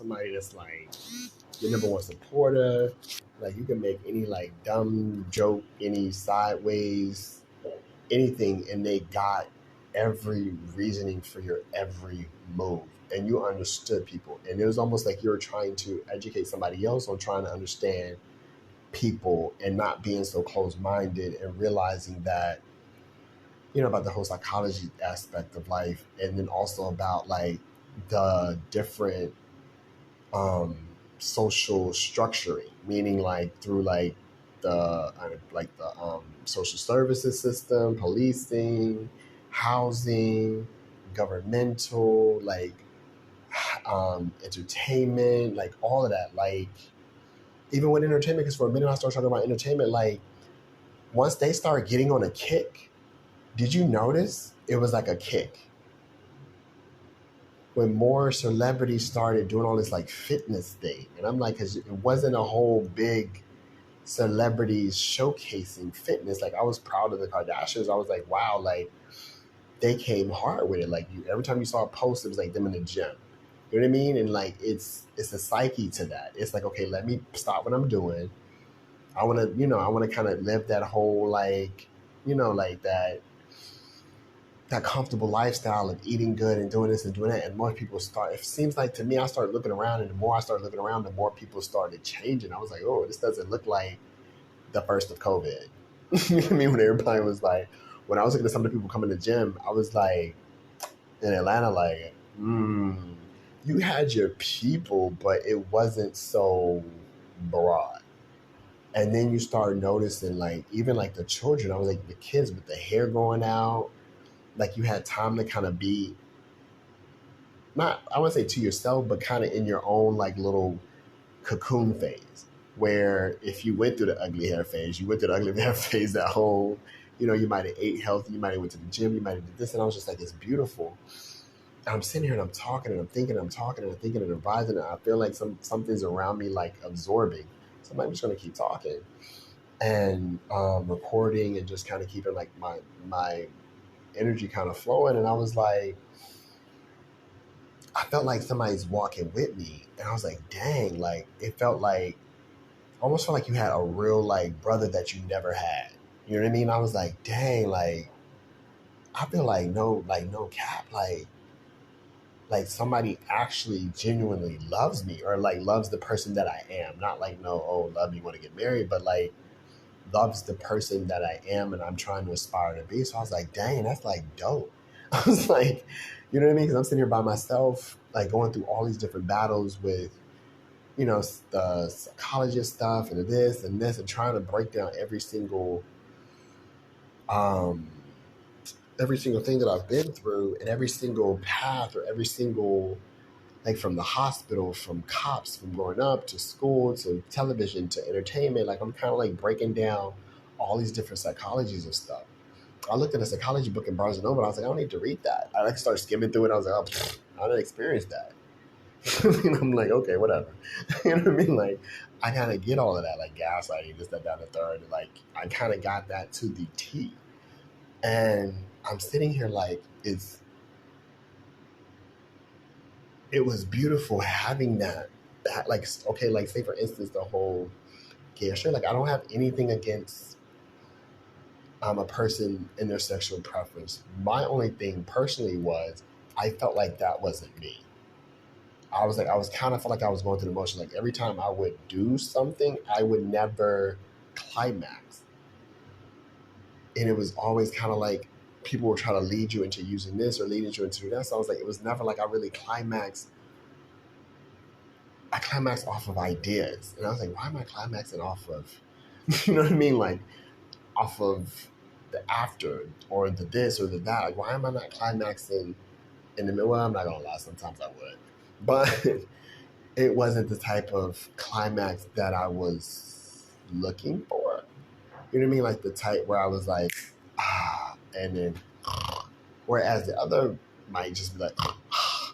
somebody that's like your number one supporter. Like you can make any like dumb joke, any sideways, anything, and they got every reasoning for your every move. And you understood people. And it was almost like you were trying to educate somebody else on trying to understand people and not being so close minded and realizing that, about the whole psychology aspect of life, and then also about like the different um, social structuring, meaning like through the social services system, policing, housing, governmental, like entertainment, like all of that. Like even with entertainment, because for a minute I started talking about entertainment, like once they start getting on a kick, did you notice it was like a kick? When more celebrities started doing all this like fitness thing. And I'm like, because it wasn't a whole big celebrities showcasing fitness. Like I was proud of the Kardashians. I was like, wow, like they came hard with it. Like every time you saw a post, it was like them in the gym. You know what I mean? And like it's a psyche to that. It's like, okay, let me stop what I'm doing. I want to kind of live that whole like, like that comfortable lifestyle of eating good and doing this and doing that. And more people it seems like to me, I started looking around, and the more I started looking around, the more people started changing. I was like, oh, this doesn't look like the first of COVID. You know what I mean? When everybody was like, when I was looking at some of the people coming to the gym, I was like, in Atlanta, like, you had your people, but it wasn't so broad. And then you start noticing, like, even like the children, I was like, the kids with the hair going out, like you had time to kind of be not, I wouldn't say to yourself, but kind of in your own like little cocoon phase, where if you went through the ugly hair phase, you went through the ugly hair phase at home. You might have ate healthy, you might have went to the gym, you might have did this, and I was just like, it's beautiful. And I'm sitting here and I'm talking and I'm thinking, and I'm talking and I'm thinking and advising, and I feel like something's around me like absorbing. So I'm just gonna keep talking and recording and just kind of keeping like my energy kind of flowing. And I was like, I felt like somebody's walking with me, and I was like, dang, like it almost felt like you had a real like brother that you never had. You know what I mean? I was like, dang, like I feel like no cap, like somebody actually genuinely loves me, or like loves the person that I am. Not like no, oh, love me, want to get married, but like loves the person that I am and I'm trying to aspire to be. So I was like, dang, that's like dope. I was like, you know what I mean? Because I'm sitting here by myself, like going through all these different battles with, the psychologist stuff and this and this, and trying to break down um, every single thing that I've been through, and every single path, or every single, like from the hospital, from cops, from growing up to school to television to entertainment. Like I'm kind of like breaking down all these different psychologies of stuff. I looked at a psychology book in Barnes and Noble, and I was like, I don't need to read that. I like started skimming through it. I was like, oh, I didn't experience that. I'm like, okay, whatever. You know what I mean? Like, I kind of get all of that, like gaslighting, this, that, down, the third. Like, I kind of got that to the T. And I'm sitting here like, it was beautiful having that. Like, okay, like, say for instance, the whole gay, sure, like, I don't have anything against a person in their sexual preference. My only thing personally was I felt like that wasn't me. I was kind of felt like I was going through the motion. Like every time I would do something, I would never climax. And it was always kind of like people were trying to lead you into using this or leading you into that. So I was like, it was never like I really climaxed. I climaxed off of ideas. And I was like, why am I climaxing off of, you know what I mean? Like off of the after or the this or the that. Like, why am I not climaxing in the middle? Well, I'm not going to lie. Sometimes I would. But it wasn't the type of climax that I was looking for. You know what I mean? Like the type where I was like, and then, whereas the other might just be like,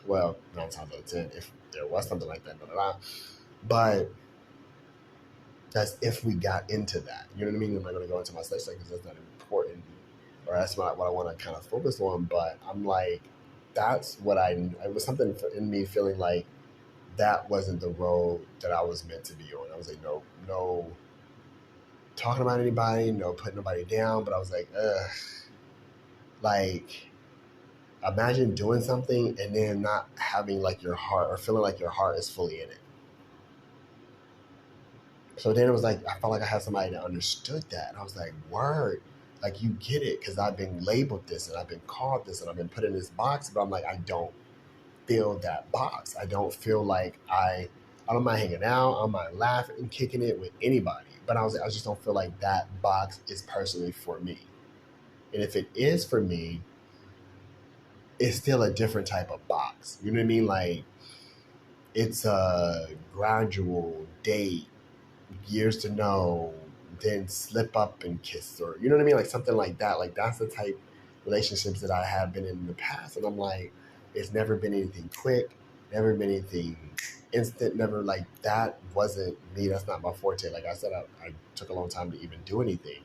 well, 9 times out of 10, if there was something like that, blah, blah, blah. But that's if we got into that. You know what I mean? I'm not going to go into my sex life because that's not important, or that's not what I want to kind of focus on. But I'm like, that's what it was something in me feeling like that wasn't the road that I was meant to be on. I was like, no talking about anybody, no putting nobody down. But I was like, ugh, like imagine doing something and then not having like your heart or feeling like your heart is fully in it. So then it was like, I felt like I had somebody that understood that. And I was like, word, like you get it. Cause I've been labeled this and I've been called this and I've been put in this box, but I'm like, I don't feel that box. I don't feel like I don't mind hanging out. I don't mind laughing and kicking it with anybody. But I was like, I just don't feel like that box is personally for me. And if it is for me, it's still a different type of box. You know what I mean? Like it's a gradual date, years to know, then slip up and kiss, or you know what I mean? Like something like that. Like that's the type of relationships that I have been in the past. And I'm like, it's never been anything quick, never been anything instant, never like that wasn't me. That's not my forte. Like I said, I took a long time to even do anything.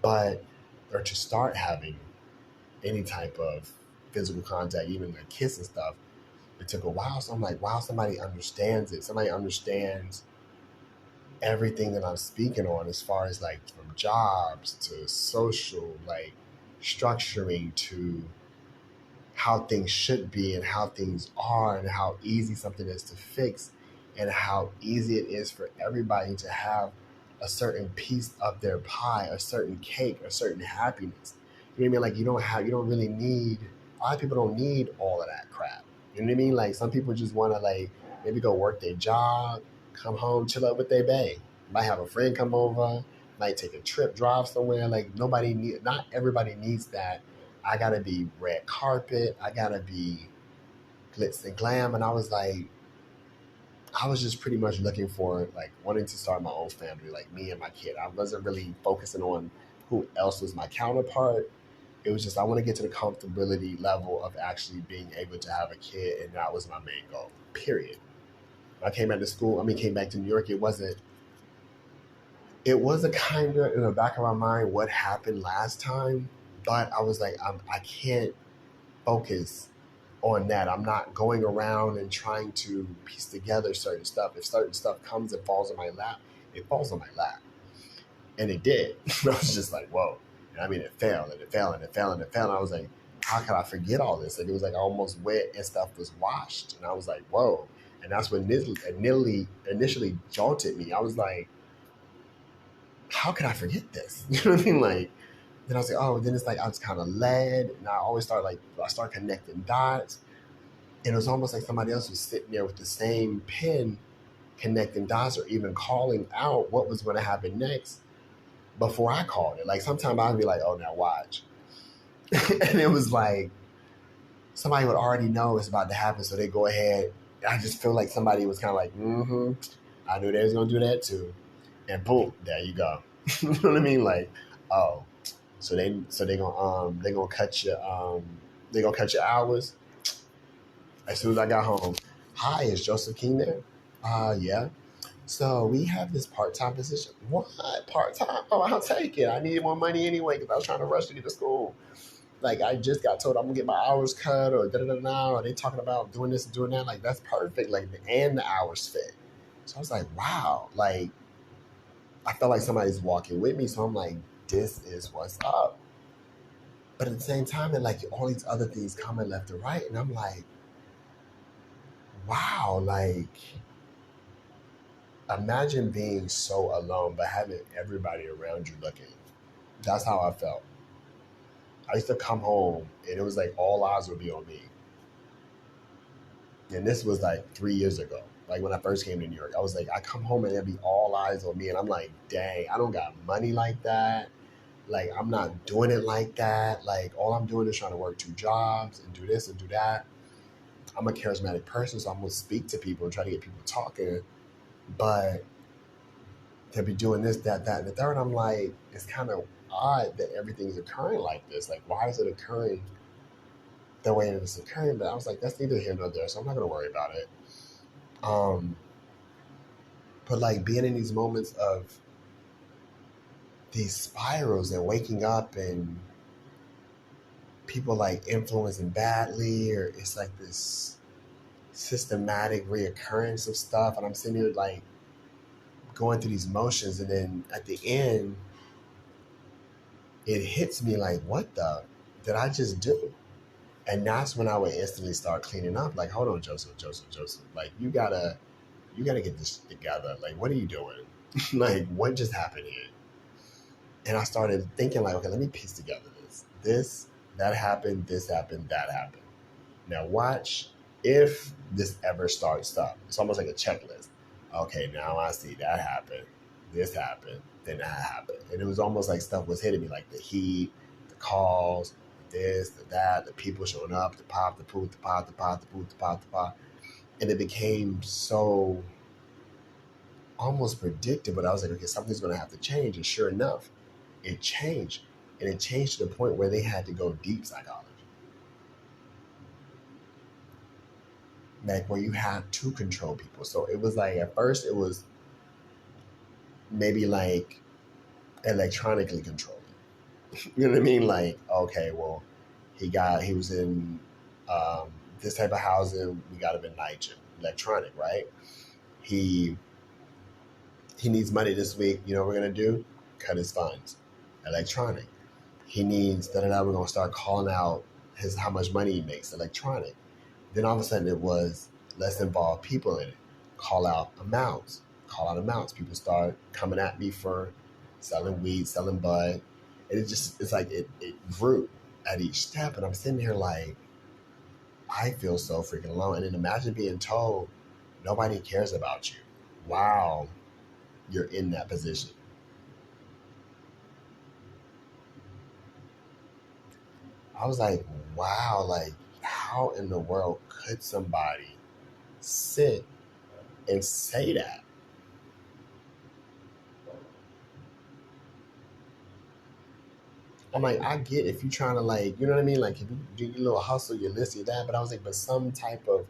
But or to start having any type of physical contact, even a kiss and stuff, it took a while. So I'm like, wow, somebody understands it. Somebody understands everything that I'm speaking on as far as like from jobs to social, like structuring to how things should be and how things are and how easy something is to fix and how easy it is for everybody to have a certain piece of their pie, a certain cake, a certain happiness. You know what I mean? Like you don't really need, a lot of people don't need all of that crap. You know what I mean? Like some people just want to like maybe go work their job, come home, chill up with their bae. Might have a friend come over, might take a trip, drive somewhere. Like not everybody needs that. I gotta be red carpet. I gotta be glitz and glam. And I was like, I was just pretty much looking for like wanting to start my own family, like me and my kid. I wasn't really focusing on who else was my counterpart. It was just I want to get to the comfortability level of actually being able to have a kid, and that was my main goal. Period. When I came back to school, came back to New York. It wasn't. It was a kind of in the back of my mind what happened last time, but I was like, I can't focus on that. I'm not going around and trying to piece together certain stuff. If certain stuff comes and falls on my lap, it falls on my lap. And it did. I was just like, whoa. And I mean, it failed and it failed and it failed and it failed. And I was like, how could I forget all this? Like, it was like almost wet and stuff was washed. And I was like, whoa. And that's what initially jolted me. I was like, how could I forget this? You know what I mean? Like, then I was like, oh, then it's like I was kind of led. And I always start connecting dots. And it was almost like somebody else was sitting there with the same pen connecting dots or even calling out what was going to happen next before I called it. Like sometimes I'd be like, oh, now watch. And it was like somebody would already know it's about to happen. So they go ahead. I just feel like somebody was kind of like, I knew they was going to do that too. And boom, there you go. You know what I mean? Like, oh, so they gonna cut your hours. As soon as I got home, hi, is Joseph King there? Yeah. So we have this part-time position. What? Part-time? Oh, I'll take it. I needed more money anyway because I was trying to rush to get to school. Like I just got told I'm gonna get my hours cut or da-da-da-da, or they talking about doing this and doing that. Like that's perfect. Like and the hours fit. So I was like, wow. Like I felt like somebody's walking with me. So I'm like, this is what's up. But at the same time, and like all these other things coming left and right, and I'm like, wow, like imagine being so alone but having everybody around you looking. That's how I felt. I used to come home and it was like all eyes would be on me. And this was like 3 years ago. Like when I first came to New York, I was like, I come home and there'd be all eyes on me. And I'm like, dang, I don't got money like that. Like I'm not doing it like that. Like all I'm doing is trying to work 2 jobs and do this and do that. I'm a charismatic person, so I'm gonna speak to people and try to get people talking. But to be doing this, that, and the third, I'm like, it's kind of odd that everything's occurring like this. Like, why is it occurring the way that it's occurring? But I was like, that's neither here nor there, so I'm not gonna worry about it. But like being in these moments of these spirals and waking up and people like influencing badly, or it's like this systematic reoccurrence of stuff, and I'm sitting here like going through these motions, and then at the end, it hits me like, what the did I just do? And that's when I would instantly start cleaning up. Like, hold on, Joseph. Like, you gotta get this together. Like, what are you doing? Like, what just happened here? And I started thinking, like, okay, let me piece together that happened, this happened, that happened. Now watch if this ever starts up. It's almost like a checklist. Okay, now I see that happened, this happened, then that happened. And it was almost like stuff was hitting me, like the heat, the calls, this, the that, the people showing up, the pop, the poop, the pop, the pop, the poop, the pop, the pop. And it became so almost predictable. I was like, okay, something's going to have to change. And sure enough, it changed. And it changed to the point where they had to go deep psychology. Like where you have to control people. So it was like, at first it was maybe like electronically controlling. You know what I mean? Like, okay, well, he was in this type of housing. We got him in Niger, electronic, right? He needs money this week. You know what we're gonna do? Cut his funds, electronic. He needs da da da. We're gonna start calling out how much money he makes, electronic. Then all of a sudden it was, let's involve people in it. Call out amounts. People start coming at me for selling weed, selling bud. And it's like it grew at each step. And I'm sitting here like, I feel so freaking alone. And then imagine being told nobody cares about you while you're in that position. I was like, wow, like how in the world could somebody sit and say that? I'm like, I get if you're trying to like, you know what I mean? Like if you do your little hustle, you this, you that. But I was like, but some type of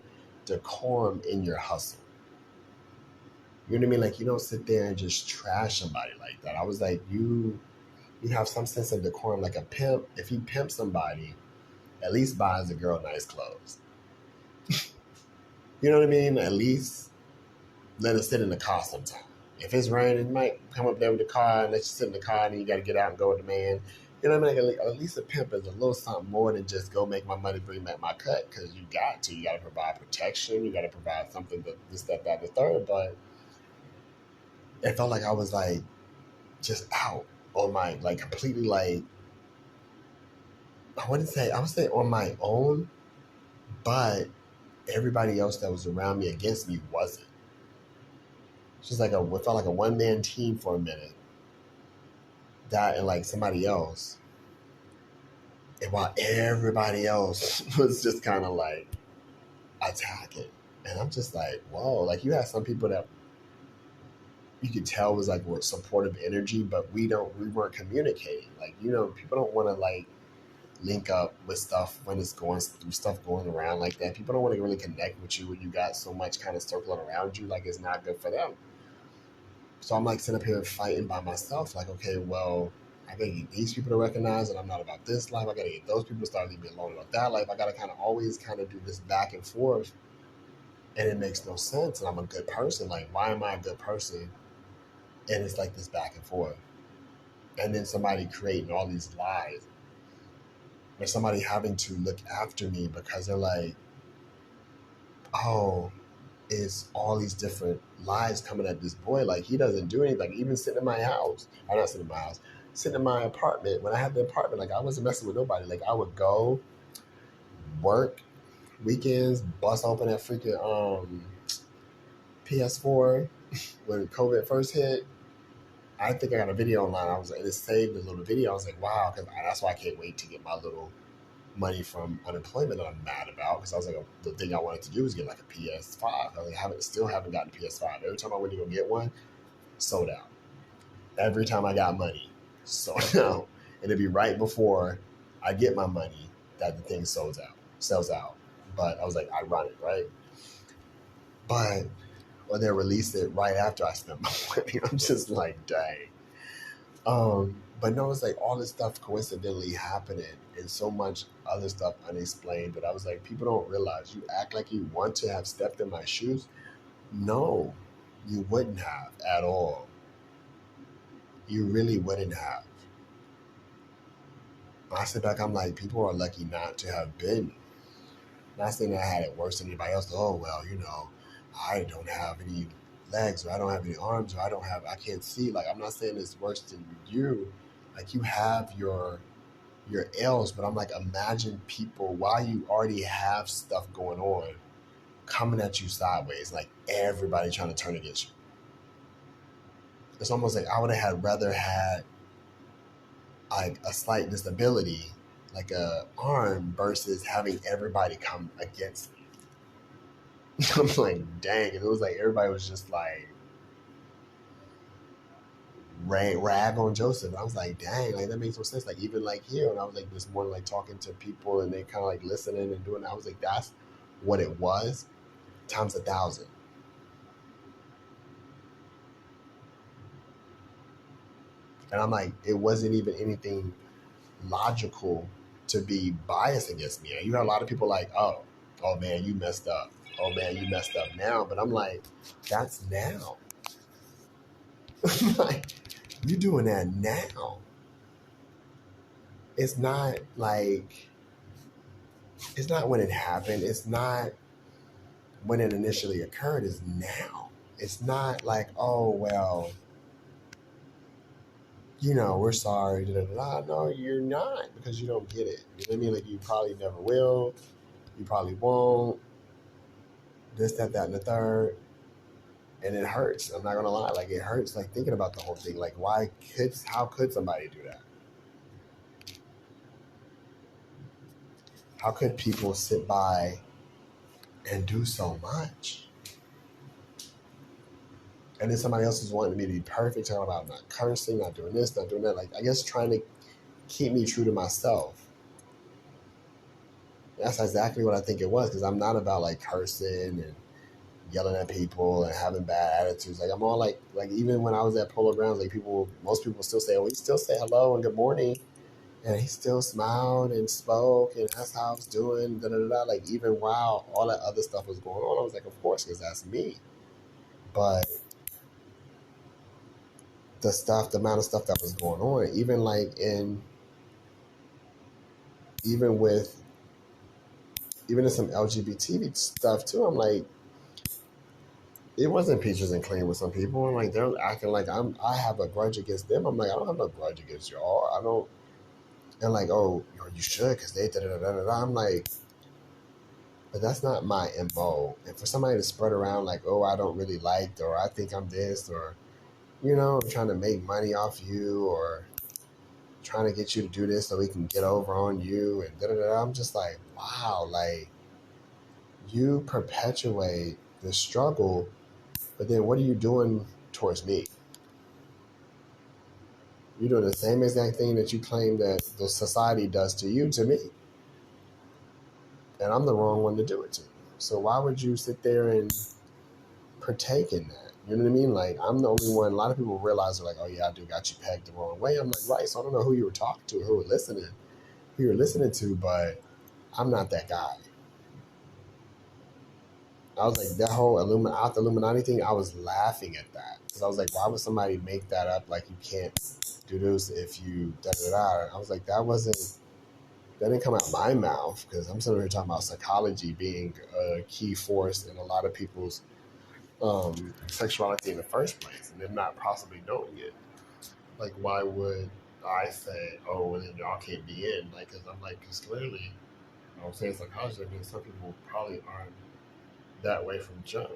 decorum in your hustle. You know what I mean? Like you don't sit there and just trash somebody like that. I was like, you have some sense of decorum. Like a pimp, if he pimps somebody, at least buys the girl nice clothes. You know what I mean? At least let her sit in the car sometime. If it's raining, you might come up there with the car and let you sit in the car, and then you got to get out and go with the man. You know what I mean? At least a pimp is a little something more than just go make my money, bring back my cut, because you got to. You got to provide protection. You got to provide something, this, that, the third. But it felt like I was like just out on my, like completely like, I would say on my own, but everybody else that was around me against me wasn't. It's just like it felt like a one-man team for a minute. That and like somebody else. And while everybody else was just kind of like attacking. And I'm just like, whoa, like you had some people that you could tell was like with supportive energy, but we weren't communicating. Like, you know, people don't want to like link up with stuff when it's going through stuff going around like that. People don't want to really connect with you when you got so much kind of circling around you. Like it's not good for them. So I'm like sitting up here fighting by myself. Like, okay, well, I gotta get these people to recognize that I'm not about this life. I gotta get those people to start leaving me alone about that life. I gotta kind of always kind of do this back and forth, and it makes no sense. And I'm a good person. Like, why am I a good person? And it's like this back and forth, and then somebody creating all these lies, or somebody having to look after me because they're like, oh, it's all these different lies coming at this boy. Like he doesn't do anything. Like even sitting in my house, I'm not sitting in my house, sitting in my apartment. When I had the apartment, like I wasn't messing with nobody. Like I would go work weekends, bust open that freaking PS4 when COVID first hit. I think I got a video online. It saved a little video. I was like, wow, because that's why I can't wait to get my little money from unemployment that I'm mad about, because I was like, the thing I wanted to do was get like a PS5. I still haven't gotten a PS5. Every time I went to go get one, sold out. Every time I got money, sold out. And it'd be right before I get my money that the thing sells out. But I was like, ironic, right? But when they released it right after I spent my money, I'm just like, dang. But no, it's like all this stuff coincidentally happening and so much other stuff unexplained. But I was like, people don't realize you act like you want to have stepped in my shoes. No, you wouldn't have at all. You really wouldn't have. I sit back, I'm like, people are lucky not to have been. Not saying that I had it worse than anybody else. Oh, well, I don't have any legs or I don't have any arms or I can't see. Like, I'm not saying it's worse than you. Like, you have your ills, but I'm like, imagine people while you already have stuff going on coming at you sideways, like everybody trying to turn against you. It's almost like I would have rather had like a slight disability, like a arm, versus having everybody come against me. I'm like, dang, and it was like everybody was just like rag on Joseph. I was like, dang, like that makes no sense. Like even like here, and I was like this morning, like talking to people, and they kind of like listening and doing that. I was like, that's what it was, times 1,000. And I'm like, it wasn't even anything logical to be biased against me. And you have a lot of people like, oh man, you messed up. Oh man, you messed up now. But I'm like, that's now. Like, you doing that now. It's not like, it's not when it happened. It's not when it initially occurred. It's now. It's not like, oh, well, we're sorry. Da, da, da, da. No, you're not, because you don't get it. You know what I mean? Like, you probably never will. You probably won't. This, that, and the third. And it hurts. I'm not gonna lie. Like, it hurts. Like, thinking about the whole thing. Like, how could somebody do that? How could people sit by and do so much? And then somebody else is wanting me to be perfect, talking about not cursing, not doing this, not doing that. Like, I guess trying to keep me true to myself. That's exactly what I think it was, because I'm not about like cursing and yelling at people and having bad attitudes. Like, I'm all like even when I was at Polo Grounds, like most people still say, "Oh, we still say hello and good morning," and he still smiled and spoke and asked how I was doing. Da da da da. Like, even while all that other stuff was going on, I was like, of course, because that's me. But the amount of stuff that was going on, even like even with even in some LGBT stuff too, I'm like, it wasn't peaches and cream with some people. I'm like, they're acting like I have a grudge against them. I'm like, I don't have no grudge against y'all. I don't. And like, oh, you should, because they da da da da da. I'm like, but that's not my MO. And for somebody to spread around like, oh, I don't really like, or I think I'm this, or I'm trying to make money off you, or trying to get you to do this so we can get over on you, and da da da. I'm just like, wow, like, you perpetuate the struggle, but then what are you doing towards me? You're doing the same exact thing that you claim that the society does to you, to me. And I'm the wrong one to do it to. So why would you sit there and partake in that? You know what I mean? Like, I'm the only one. A lot of people realize, they're like, oh yeah, I do got you pegged the wrong way. I'm like, right. So I don't know who you were talking to or who you were listening to, but I'm not that guy. I was like, that whole Illuminati thing, I was laughing at that. Because I was like, why would somebody make that up? Like, you can't do this if you da da da. I was like, that didn't come out of my mouth, because I'm sitting here talking about psychology being a key force in a lot of people's sexuality in the first place, and them not possibly knowing it. Like, why would I say, oh, well, then y'all can't be in? Like, because I'm like, because clearly, I'm saying psychology, I mean, some people probably aren't that way from jump.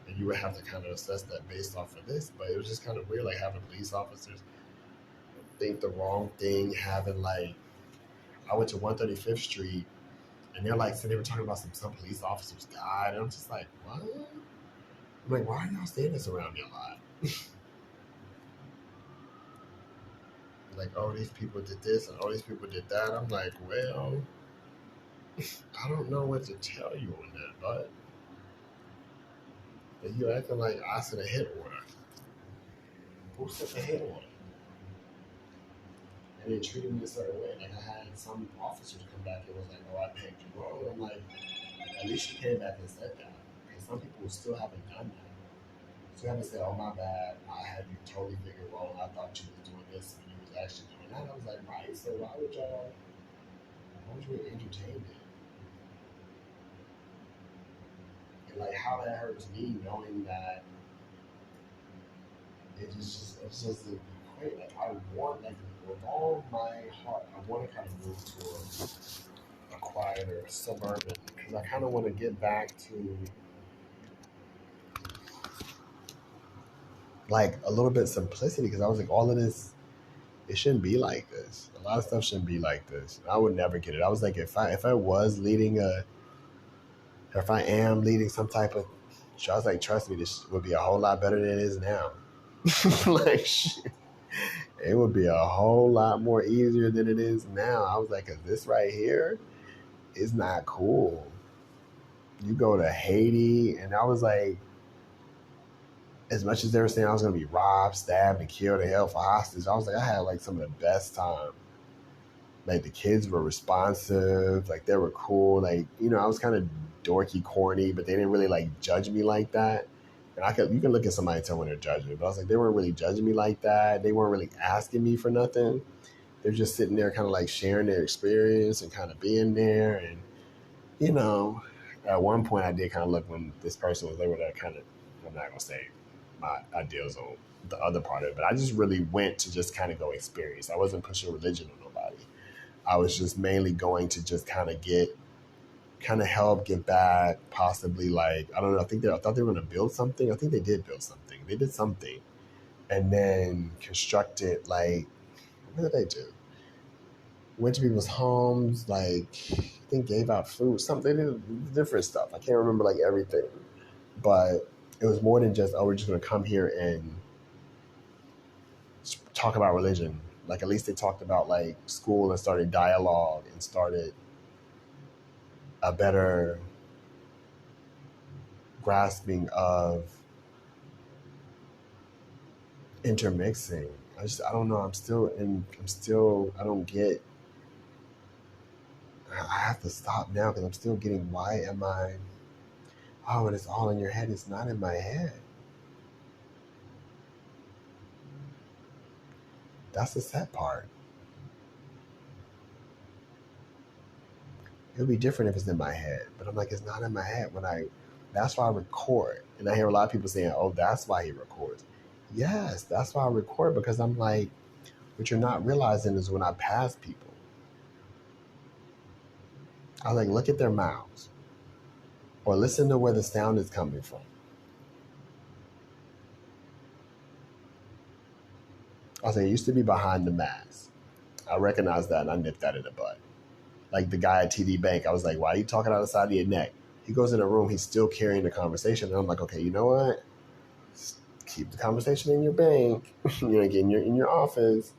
And you would have to kind of assess that based off of this. But it was just kind of weird, like having police officers think the wrong thing, having like, I went to 135th Street, and they're like, so they were talking about some police officers died, and I'm just like, what? I'm like, why are y'all saying this around me a lot? Like, oh, these people did this and oh, these people did that. I'm like, well, I don't know what to tell you on that, but you're acting like I said a hit order. Who set the hate on? And they treated me a certain way. Like I had some officers come back and was like, "Oh, I pegged you wrong." I'm like, at least you came back and said that. Because some people still haven't done that. Still haven't said, "Oh, my bad. I had you totally figured wrong. I thought you was doing this when you was actually doing that." I was like, right. So why would y'all? Why would you entertain it? And like how that hurts me knowing that it's just a great. Like I want like with all my heart, I want to kind of move towards a quieter suburban because I kind of want to get back to like a little bit simplicity because I was like all of this it shouldn't be like this. A lot of stuff shouldn't be like this. I would never get it. I was like if I was leading a if I am leading some type of I was like trust me this would be a whole lot better than it is now. Like shit. It would be a whole lot more easier than it is now. I was like, 'cause this right here is not cool. You go to Haiti, and I was like, as much as they were saying I was gonna be robbed, stabbed, and killed, and held for hostage, I was like, I had like some of the best time. Like the kids were responsive, like they were cool. Like I was kind of dorky, corny, but they didn't really like judge me like that. And you can look at somebody and tell when they're judging, but I was like, they weren't really judging me like that. They weren't really asking me for nothing. They're just sitting there, kind of like sharing their experience and kind of being there. And you know, at one point I did kind of look when this person was able to kind of, I'm not gonna say my ideals on the other part of it, but I just really went to just kind of go experience. I wasn't pushing religion on nobody. I was just mainly going to just kind of help, give back, possibly like I don't know. I thought they were going to build something. I think they did build something. They did something, and then constructed like what did they do? Went to people's homes, like I think gave out food, something. They did different stuff. I can't remember like everything, but it was more than just we're just going to come here and talk about religion. Like at least they talked about like school and started dialogue and started a better grasping of intermixing. I don't know. I don't get. I have to stop now because I'm still getting. Why am I? Oh, and it's all in your head. It's not in my head. That's the sad part. It would be different if it's in my head, but I'm like, it's not in my head. That's why I record, and I hear a lot of people saying, "Oh, that's why he records." Yes, that's why I record because I'm like, what you're not realizing is when I pass people, I like look at their mouths or listen to where the sound is coming from. I was like, it used to be behind the mask. I recognized that and I nipped that in the butt. Like the guy at TD Bank, I was like, why are you talking out the side of your neck? He goes in a room, he's still carrying the conversation. And I'm like, okay, you know what? Keep the conversation in your bank, like in your office.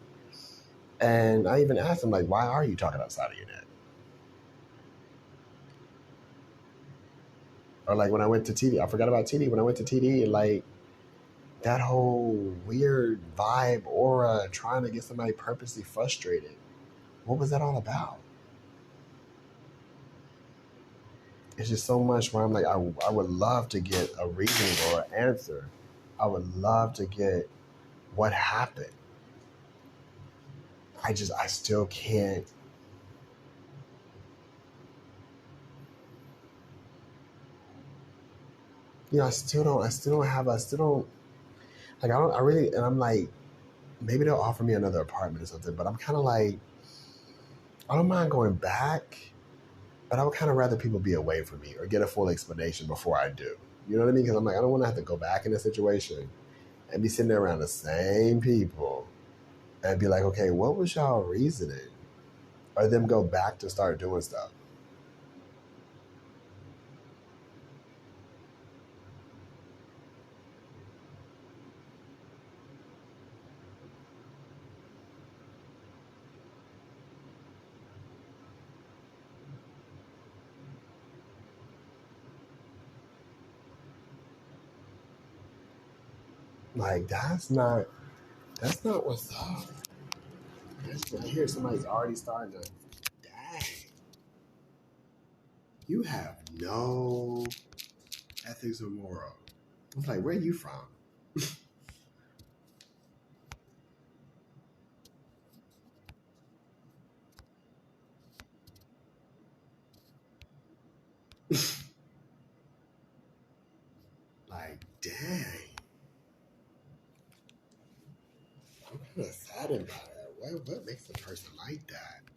And I even asked him, like, why are you talking outside of your neck? Or like when I went to TD, I forgot about TD. When I went to TD, like that whole weird vibe, aura, trying to get somebody purposely frustrated. What was that all about? It's just so much where I'm like, I would love to get a reason or an answer. I would love to get what happened. I still can't. I still don't, like, I really, and I'm like, maybe they'll offer me another apartment or something, but I'm kind of like, I don't mind going back, but I would kind of rather people be away from me or get a full explanation before I do. You know what I mean? Because I'm like, I don't want to have to go back in a situation and be sitting there around the same people and be like, okay, what was y'all reasoning? Or them go back to start doing stuff. Like, that's not, That's not what's up. I hear somebody's already starting to. Dang. You have no ethics or moral. I was like, where are you from? Like, dang. I'm kind of saddened by that. What makes a person like that?